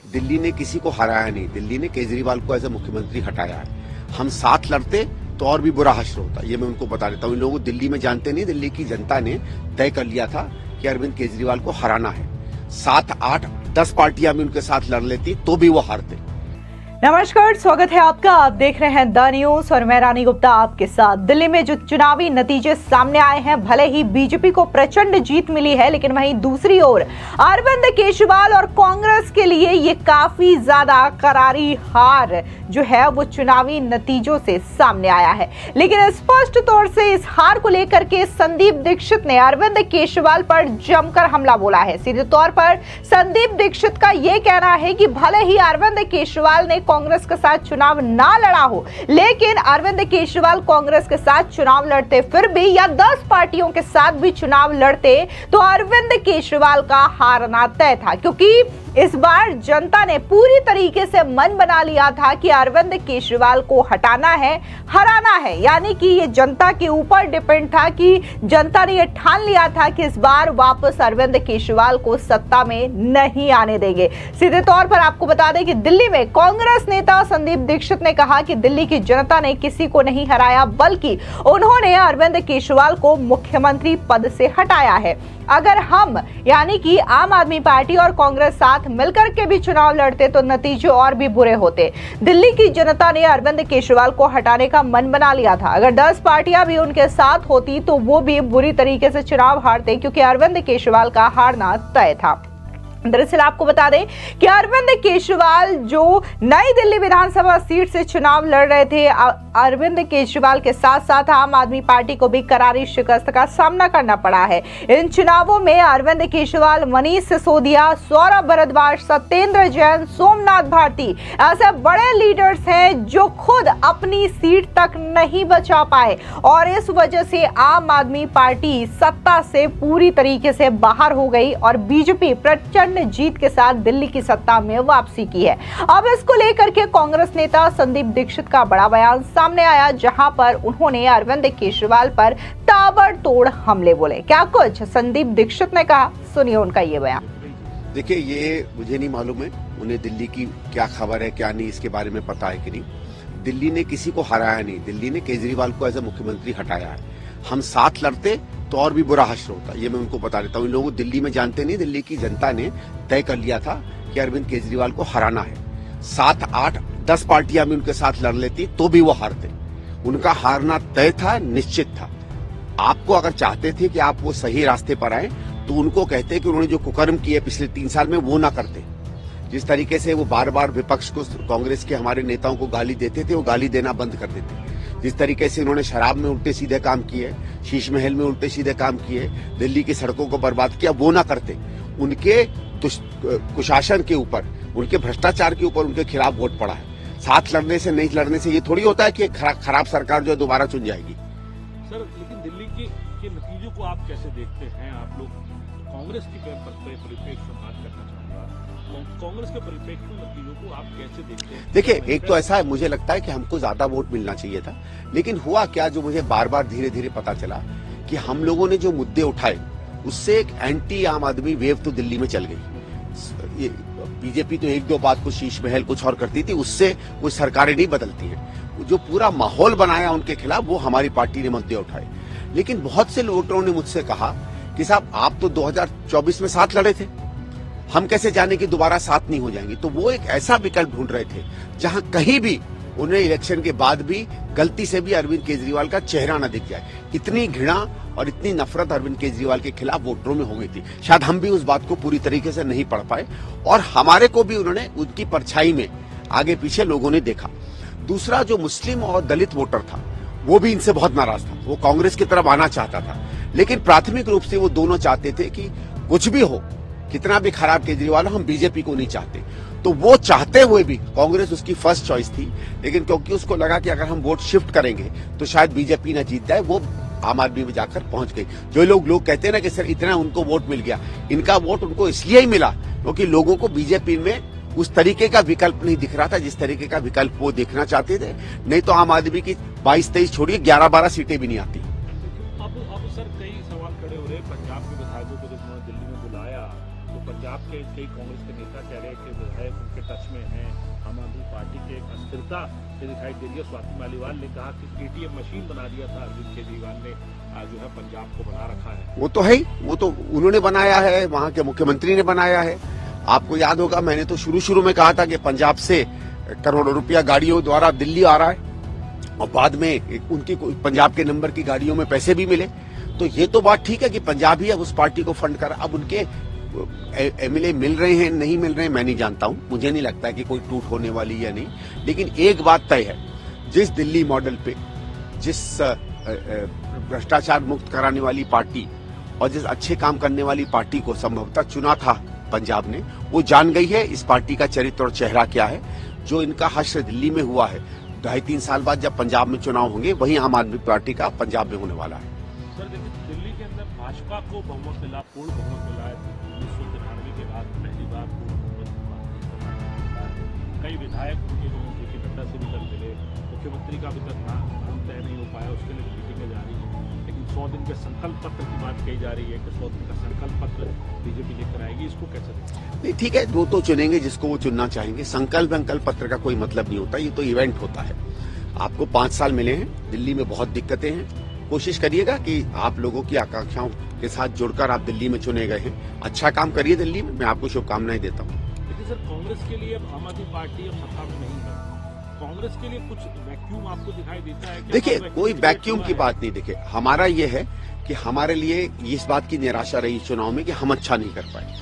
दिल्ली ने किसी को हराया नहीं, दिल्ली ने केजरीवाल को एज ए मुख्यमंत्री हटाया है। हम साथ लड़ते तो और भी बुरा हश्र होता, ये मैं उनको बता देता हूँ। इन लोगों को दिल्ली में जानते नहीं, दिल्ली की जनता ने तय कर लिया था कि अरविंद केजरीवाल को हराना है। 7, 8, 10 पार्टियां भी उनके साथ लड़ लेती तो भी वो हारते। नमस्कार, स्वागत है आपका। आप देख रहे हैं द न्यूज और मैं रानी गुप्ता आपके साथ। दिल्ली में जो चुनावी नतीजे सामने आए हैं, भले ही बीजेपी को प्रचंड जीत मिली है, लेकिन वहीं दूसरी ओर अरविंद केजरीवाल और कांग्रेस के लिए ये काफी ज्यादा करारी हार जो है वो चुनावी नतीजों से सामने आया है। लेकिन स्पष्ट तौर से इस हार को लेकर के संदीप दीक्षित ने अरविंद केजरीवाल पर जमकर हमला बोला है। सीधे तौर पर संदीप दीक्षित का यह कहना है कि भले ही अरविंद केजरीवाल ने कांग्रेस के साथ चुनाव ना लड़ा हो, लेकिन अरविंद केजरीवाल कांग्रेस के साथ चुनाव लड़ते फिर भी, या 10 पार्टियों के साथ भी चुनाव लड़ते, तो अरविंद केजरीवाल का हारना तय था। क्योंकि इस बार जनता ने पूरी तरीके से मन बना लिया था कि अरविंद केजरीवाल को हटाना है, हराना है। यानी कि ये जनता के ऊपर डिपेंड था कि जनता ने ये ठान लिया था कि इस बार वापस अरविंद केजरीवाल को सत्ता में नहीं आने देंगे। सीधे तौर पर आपको बता दें कि दिल्ली में कांग्रेस नेता संदीप दीक्षित ने कहा कि दिल्ली की जनता ने किसी को नहीं हराया, बल्कि उन्होंने अरविंद केजरीवाल को मुख्यमंत्री पद से हटाया है। अगर हम यानी कि आम आदमी पार्टी और कांग्रेस साथ मिलकर के भी चुनाव लड़ते तो नतीजे और भी बुरे होते। दिल्ली की जनता ने अरविंद केजरीवाल को हटाने का मन बना लिया था। अगर 10 पार्टियां भी उनके साथ होती तो वो भी बुरी तरीके से चुनाव हारते, क्योंकि अरविंद केजरीवाल का हारना तय था। दरअसल आपको बता दें कि अरविंद केजरीवाल जो नई दिल्ली विधानसभा सीट से चुनाव लड़ रहे थे, अरविंद केजरीवाल के साथ साथ आम आदमी पार्टी को भी करारी शिकस्त का सामना करना पड़ा है। इन चुनावों में अरविंद केजरीवाल, मनीष सिसोदिया, सौरभ भारद्वाज, सत्येंद्र जैन, सोमनाथ भारती ऐसे बड़े लीडर्स हैं जो खुद अपनी सीट तक नहीं बचा पाए, और इस वजह से आम आदमी पार्टी सत्ता से पूरी तरीके से बाहर हो गई और बीजेपी प्रचंड जीत के साथ दिल्ली की सत्ता में वापसी की है। अब इसको लेकर के कांग्रेस नेता संदीप दीक्षित का बड़ा बयान सामने आया, जहां पर उन्होंने अरविंद केजरीवाल पर ताबड़तोड़ हमले बोले। क्या कुछ संदीप दीक्षित ने कहा, सुनिए उनका ये बयान। देखिए, ये मुझे नहीं मालूम है उन्हें दिल्ली की क्या खबर है क्या नहीं, इसके बारे में पता है कि नहीं। दिल्ली ने किसी को हराया नहीं, दिल्ली ने केजरीवाल को एज ए मुख्यमंत्री हटाया है। हम साथ लड़ते तो और भी बुरा हश्र होता, ये मैं उनको बता देता हूँ। इन लोगों को दिल्ली में जानते नहीं, दिल्ली की जनता ने तय कर लिया था कि अरविंद केजरीवाल को हराना है। 7, 8, 10 पार्टियां भी उनके साथ लड़ लेती तो भी वो हारते। उनका हारना तय था, निश्चित था। आपको अगर चाहते थे कि आप वो सही रास्ते पर आए तो उनको कहते कि उन्होंने जो कुकर्म किए पिछले 3 साल में वो ना करते। जिस तरीके से वो बार बार विपक्ष को, कांग्रेस के हमारे नेताओं को गाली देते थे, वो गाली देना बंद कर देते। जिस तरीके से उन्होंने शराब में उल्टे सीधे काम किए, शीश महल में उल्टे सीधे काम किए, दिल्ली की सड़कों को बर्बाद किया, वो ना करते। उनके कुशासन के ऊपर, उनके भ्रष्टाचार के ऊपर उनके खिलाफ वोट पड़ा है। साथ लड़ने से, नहीं लड़ने से ये थोड़ी होता है कि खराब सरकार जो है दोबारा चुन जाएगी। सर, लेकिन दिल्ली के नतीजों को आप कैसे देखते हैं? आप लोग कांग्रेस की परिप्रेक्ष्य से बात करना चाहूंगा, कांग्रेस के परिप्रेक्ष्य में नतीजों को आप कैसे देखते हैं? देखिए, एक तो ऐसा है, मुझे लगता है कि हमको ज्यादा वोट मिलना चाहिए था, लेकिन हुआ क्या, जो मुझे बार बार धीरे धीरे पता चला कि हम लोगों ने जो मुद्दे उठाए उससे एक एंटी आम आदमी वेव तो दिल्ली में चल गई। बीजेपी तो 1-2 बात को, शीश महल कुछ और करती थी, उससे कोई सरकारें नहीं बदलती हैं। जो पूरा माहौल बनाया उनके खिलाफ, वो हमारी पार्टी ने मुद्दे उठाए। लेकिन बहुत से वोटरों ने मुझसे कहा कि साहब, आप तो 2024 में साथ लड़े थे, हम कैसे जाने कि दोबारा साथ नहीं हो जाएंगे। तो वो एक ऐसा विकल्प ढूंढ रहे थे जहां कहीं भी उन्हें इलेक्शन के बाद भी गलती से भी अरविंद केजरीवाल का चेहरा न दिख जाए। इतनी घृणा और इतनी नफरत अरविंद केजरीवाल के खिलाफ वोटरों में हो गई थी। शायद हम भी उस बात को पूरी तरीके से नहीं पढ़ पाए, और हमारे को भी उन्होंने उनकी परछाई में आगे पीछे लोगों ने देखा। दूसरा, जो मुस्लिम और दलित वोटर था, वो भी इनसे बहुत नाराज था। वो कांग्रेस की तरफ आना चाहता था, लेकिन प्राथमिक रूप से वो दोनों चाहते थे कि कुछ भी हो, कितना भी खराब केजरीवाल हो, हम बीजेपी को नहीं चाहते। तो वो चाहते हुए भी कांग्रेस उसकी फर्स्ट चॉइस थी, लेकिन क्योंकि उसको लगा कि अगर हम वोट शिफ्ट करेंगे तो शायद बीजेपी ना जीत जाए, वो आम आदमी में जाकर पहुंच गई। जो लोग कहते हैं ना कि सर इतना उनको वोट मिल गया, इनका वोट उनको इसलिए ही मिला क्योंकि लोगों को बीजेपी में उस तरीके का विकल्प नहीं दिख रहा था जिस तरीके का विकल्प वो देखना चाहते थे। नहीं तो आम आदमी की 22-23 छोड़िए 11-12 सीटें भी नहीं आती। अब सर कई सवाल खड़े हो रहे, पंजाब के विधायकों को जब उन्होंने दिल्ली में बुलाया तो पंजाब के कई कांग्रेस के नेता कह रहे हैं कि विधायक उनके टच में हैं, आम आदमी पार्टी की एक अस्थिरता दिखाई दे रही है। स्वाति मालीवाल ने कहा कि एटीएम मशीन बना दिया था अरविंद केजरीवाल ने, आज जो है पंजाब को बना रखा है। वो तो है ही, वो तो उन्होंने बनाया है, वहां के मुख्यमंत्री ने बनाया है। आपको याद होगा मैंने तो शुरू में कहा था कि पंजाब से करोड़ों रुपया गाड़ियों द्वारा दिल्ली आ रहा है और बाद में उनकी पंजाब के नंबर की गाड़ियों में पैसे भी मिले। तो ये तो बात ठीक है कि पंजाब ही अब उस पार्टी को फंड कर, अब उनके एमएलए मिल रहे हैं नहीं मिल रहे हैं मैं नहीं जानता हूं, मुझे नहीं लगता कि कोई टूट होने वाली या नहीं। लेकिन एक बात तय है, जिस दिल्ली मॉडल पे, जिस भ्रष्टाचार मुक्त कराने वाली पार्टी और जिस अच्छे काम करने वाली पार्टी को संभवतः चुना था पंजाब ने, वो जान गई है इस पार्टी का चरित्र और चेहरा क्या है। जो इनका हश्र दिल्ली में हुआ है, 2.5-3 साल बाद जब पंजाब में चुनाव होंगे, वही आम आदमी पार्टी का पंजाब में होने वाला है। सर देखिए, दिल्ली के अंदर भाजपा को बहुमत मिला, पूर्ण बहुमत मिला है 1993 के बाद पहली बार पूर्ण बहुमत मिला। कई विधायक उनके जो जेपी नड्डा से भी कल मिले, मुख्यमंत्री का अभी तक नाम तय नहीं हो पाया, उसके लिए मीटिंगें जारी है। लेकिन 100 दिन के संकल्प पत्र की बात कही जा रही है कि 100 दिन का संकल्प पत्र बीजेपी लेकर आएगी, इसको कैसे देखें? नहीं ठीक है, वो तो चुनेंगे जिसको वो चुनना चाहेंगे। संकल्प पत्र का कोई मतलब नहीं होता, ये तो इवेंट होता है। आपको 5 साल मिले हैं, दिल्ली में बहुत दिक्कतें हैं, कोशिश करिएगा कि आप लोगों की आकांक्षाओं के साथ जुड़कर आप दिल्ली में चुने गए हैं, अच्छा काम करिए दिल्ली में, मैं आपको शुभकामनाएं देता हूँ। लेकिन सर कांग्रेस के लिए अब आम आदमी पार्टी अब सत्ता में नहीं है, कांग्रेस के लिए कुछ वैक्यूम आपको दिखाई देता है? देखिए कोई वैक्यूम की बात नहीं, देखिए हमारा ये है कि हमारे लिए इस बात की निराशा रही चुनाव में कि हम अच्छा नहीं कर पाए।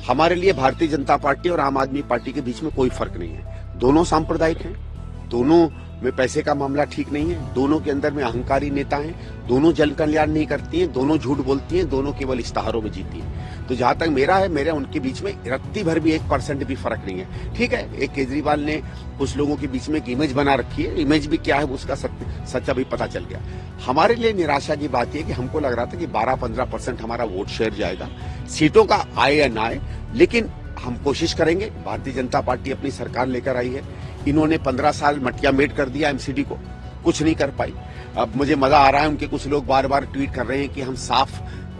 हमारे लिए भारतीय जनता पार्टी और आम आदमी पार्टी के बीच में कोई फर्क नहीं है, दोनों सांप्रदायिक हैं, दोनों में पैसे का मामला ठीक नहीं है, दोनों के अंदर में अहंकारी नेता हैं, दोनों जन कल्याण नहीं करती हैं, दोनों झूठ बोलती हैं, दोनों केवल इश्तेहारों में जीती हैं। तो जहां तक मेरा है, मेरे उनके बीच में रत्ती भर भी 1% भी फर्क नहीं है। ठीक है, एक केजरीवाल ने कुछ लोगों के बीच में एक इमेज बना रखी है, इमेज भी क्या है उसका सच्चा भी पता चल गया। हमारे लिए निराशा की बात यह कि हमको लग रहा था कि 12-15% हमारा वोट शेयर जाएगा, सीटों का आए या ना आए, लेकिन हम कोशिश करेंगे। भारतीय जनता पार्टी अपनी सरकार लेकर आई है, इन्होंने 15 साल मटिया मेट कर दिया एमसीडी को, कुछ नहीं कर पाई। अब मुझे मजा आ रहा है, उनके कुछ लोग बार बार ट्वीट कर रहे हैं कि हम साफ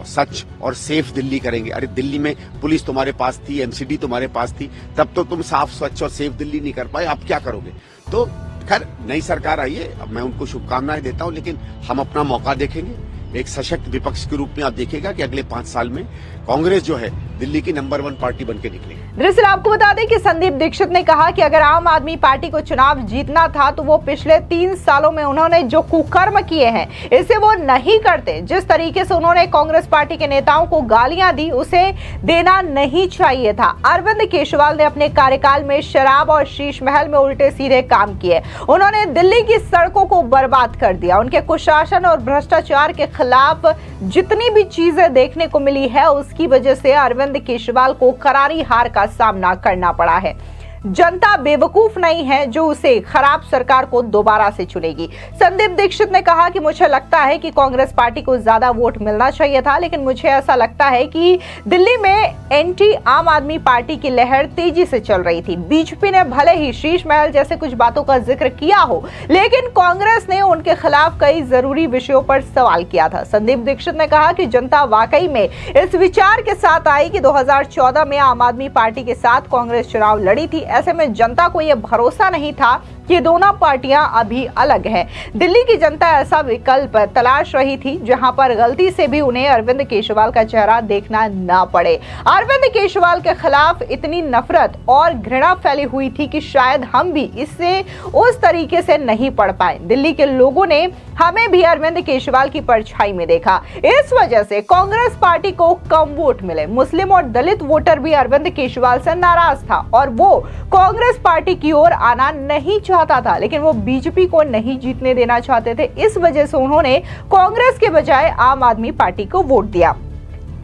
सच और सेफ दिल्ली करेंगे। अरे दिल्ली में पुलिस तुम्हारे पास थी, एमसीडी तुम्हारे पास थी, तब तो तुम साफ स्वच्छ और सेफ दिल्ली नहीं कर पाए, अब क्या करोगे? तो खैर नई सरकार आई है, अब मैं उनको शुभकामनाएं देता हूं, लेकिन हम अपना मौका देखेंगे। एक सशक्त विपक्ष के रूप में आप देखिएगा कि अगले 5 साल में कांग्रेस जो है दिल्ली की नंबर 1 पार्टी बनके निकलेगी। दरअसल आपको बता दें कि संदीप दीक्षित ने कहा कि अगर आम आदमी पार्टी को चुनाव जीतना था तो वो पिछले 3 सालों में उन्होंने जो कुकर्म किए हैं इसे वो नहीं करते। जिस तरीके से उन्होंने कांग्रेस पार्टी के नेताओं को गालियां दी उसे देना नहीं चाहिए था। अरविंद केजरीवाल ने अपने कार्यकाल में शराब और शीश महल में उल्टे सीधे काम किए, उन्होंने दिल्ली की सड़कों को बर्बाद कर दिया। उनके कुशासन और भ्रष्टाचार के खिलाफ जितनी भी चीजें देखने को मिली है उसकी वजह से अरविंद केजरीवाल को करारी हार का सामना करना पड़ा है। जनता बेवकूफ नहीं है जो उसे खराब सरकार को दोबारा से चुनेगी। संदीप दीक्षित ने कहा कि मुझे लगता है कि कांग्रेस पार्टी को ज्यादा वोट मिलना चाहिए था, लेकिन मुझे ऐसा लगता है कि दिल्ली में एंटी आम आदमी पार्टी की लहर तेजी से चल रही थी। बीजेपी ने भले ही शीश महल जैसे कुछ बातों का जिक्र किया हो, लेकिन कांग्रेस ने उनके खिलाफ कई जरूरी विषयों पर सवाल किया था। संदीप दीक्षित ने कहा कि जनता वाकई में इस विचार के साथ आई कि 2014 में आम आदमी पार्टी के साथ कांग्रेस चुनाव लड़ी थी, ऐसे में जनता को यह भरोसा नहीं था कि दोनों पार्टियां अभी अलग हैं। दिल्ली की जनता ऐसा विकल्प तलाश रही थी जहां पर गलती से भी उन्हें अरविंद केजरीवाल का चेहरा देखना ना पड़े। अरविंद केजरीवाल के खिलाफ इतनी नफरत और घृणा फैली हुई थी कि शायद हम भी इससे उस तरीके से नहीं पढ़ पाए। दिल्ली के लोगों ने हमें भी अरविंद केजरीवाल की परछाई में देखा, इस वजह से कांग्रेस पार्टी को कम वोट मिले। मुस्लिम और दलित वोटर भी अरविंद केजरीवाल से नाराज था और वो कांग्रेस पार्टी की ओर आना नहीं चाहता था, लेकिन वो बीजेपी को नहीं जीतने देना चाहते थे। इस वजह से उन्होंने कांग्रेस के बजाय आम आदमी पार्टी को वोट दिया।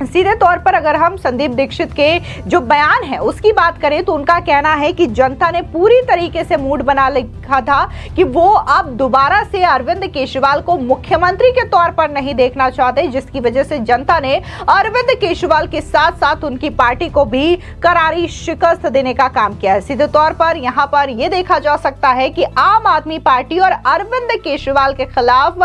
सीधे तौर पर अगर हम संदीप दीक्षित के जो बयान है उसकी बात करें तो उनका कहना है कि जनता ने पूरी तरीके से मूड बना लिखा था कि वो अब दोबारा से अरविंद केजरीवाल को मुख्यमंत्री के तौर पर नहीं देखना चाहते, जिसकी वजह से जनता ने अरविंद केजरीवाल के साथ साथ उनकी पार्टी को भी करारी शिकस्त देने का काम किया है। सीधे तौर पर यहाँ पर यह देखा जा सकता है कि आम आदमी पार्टी और अरविंद केजरीवाल के खिलाफ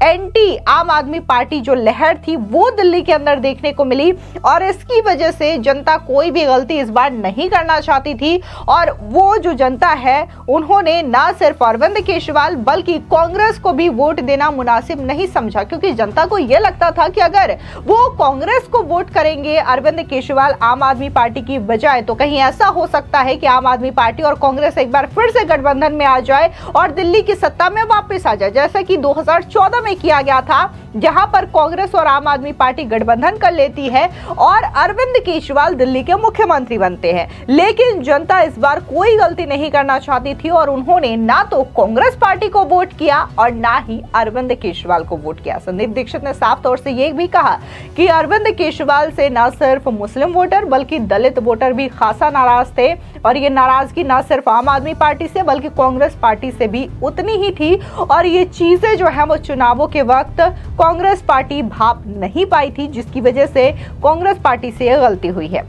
एंटी आम आदमी पार्टी जो लहर थी वो दिल्ली के अंदर देखने को मिली और इसकी वजह से जनता कोई भी गलती इस बार नहीं करना चाहती थी और वो जो जनता है उन्होंने ना सिर्फ अरविंद केजरीवाल बल्कि कांग्रेस को भी वोट देना मुनासिब नहीं समझा, क्योंकि जनता को यह लगता था कि अगर वो कांग्रेस को वोट करेंगे अरविंद केजरीवाल आम आदमी पार्टी की बजाय, तो कहीं ऐसा हो सकता है कि आम आदमी पार्टी और कांग्रेस एक बार फिर से गठबंधन में आ जाए और दिल्ली की सत्ता में वापस आ जाए, जैसा कि 2014 में किया गया था, जहां पर कांग्रेस और आम आदमी पार्टी गठबंधन कर लेती है और अरविंद केजरीवाल दिल्ली के मुख्यमंत्री बनते हैं। लेकिन जनता इस बार कोई गलती नहीं करना चाहती थी और उन्होंने ना तो कांग्रेस पार्टी को वोट किया और ना ही अरविंद केजरीवाल को वोट किया। संदीप दीक्षित ने साफ तौर से ये भी कहा कि अरविंद केजरीवाल से न सिर्फ मुस्लिम वोटर बल्कि दलित वोटर भी खासा नाराज थे और ये नाराजगी न सिर्फ आम आदमी पार्टी से बल्कि कांग्रेस पार्टी से भी उतनी ही थी और ये चीजें जो है वो चुनावों के वक्त कांग्रेस पार्टी भाप नहीं पाई थी, जिसकी वजह से कांग्रेस पार्टी से यह गलती हुई है।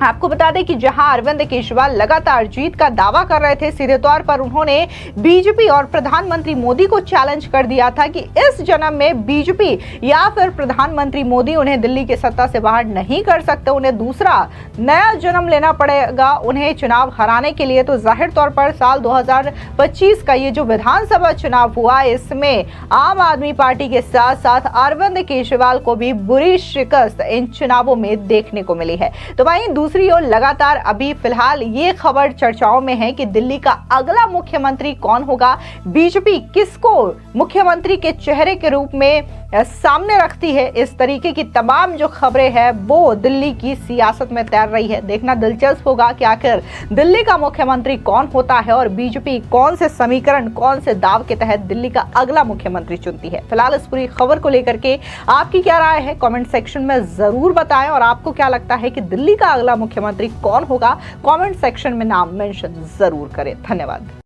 आपको बता दें कि जहां अरविंद केजरीवाल लगातार जीत का दावा कर रहे थे, सीधे तौर पर उन्होंने बीजेपी और प्रधानमंत्री मोदी को चैलेंज कर दिया था कि इस जन्म में बीजेपी या फिर प्रधानमंत्री मोदी उन्हें दिल्ली की सत्ता से बाहर नहीं कर सकते, उन्हें दूसरा नया जन्म लेना पड़ेगा उन्हें चुनाव हराने के लिए। तो जाहिर तौर पर साल 2025 का ये जो विधानसभा चुनाव हुआ, इसमें आम आदमी पार्टी के साथ साथ अरविंद केजरीवाल को भी बुरी शिकस्त इन चुनावों में देखने को मिली है। तो वहीं दूसरी ओर लगातार अभी फिलहाल ये खबर चर्चाओं में है कि दिल्ली का अगला मुख्यमंत्री कौन होगा, बीजेपी किसको मुख्यमंत्री के चेहरे के रूप में सामने रखती है। इस तरीके की तमाम जो खबरें हैं वो दिल्ली की सियासत में तैर रही है। देखना दिलचस्प होगा कि आखिर दिल्ली का मुख्यमंत्री कौन होता है और बीजेपी कौन से समीकरण, कौन से दाव के तहत दिल्ली का अगला मुख्यमंत्री चुनती है। फिलहाल इस पूरी खबर को लेकर के आपकी क्या राय है, कमेंट सेक्शन में जरूर बताएं और आपको क्या लगता है कि दिल्ली का अगला मुख्यमंत्री कौन होगा, कमेंट सेक्शन में नाम मेंशन जरूर करें। धन्यवाद।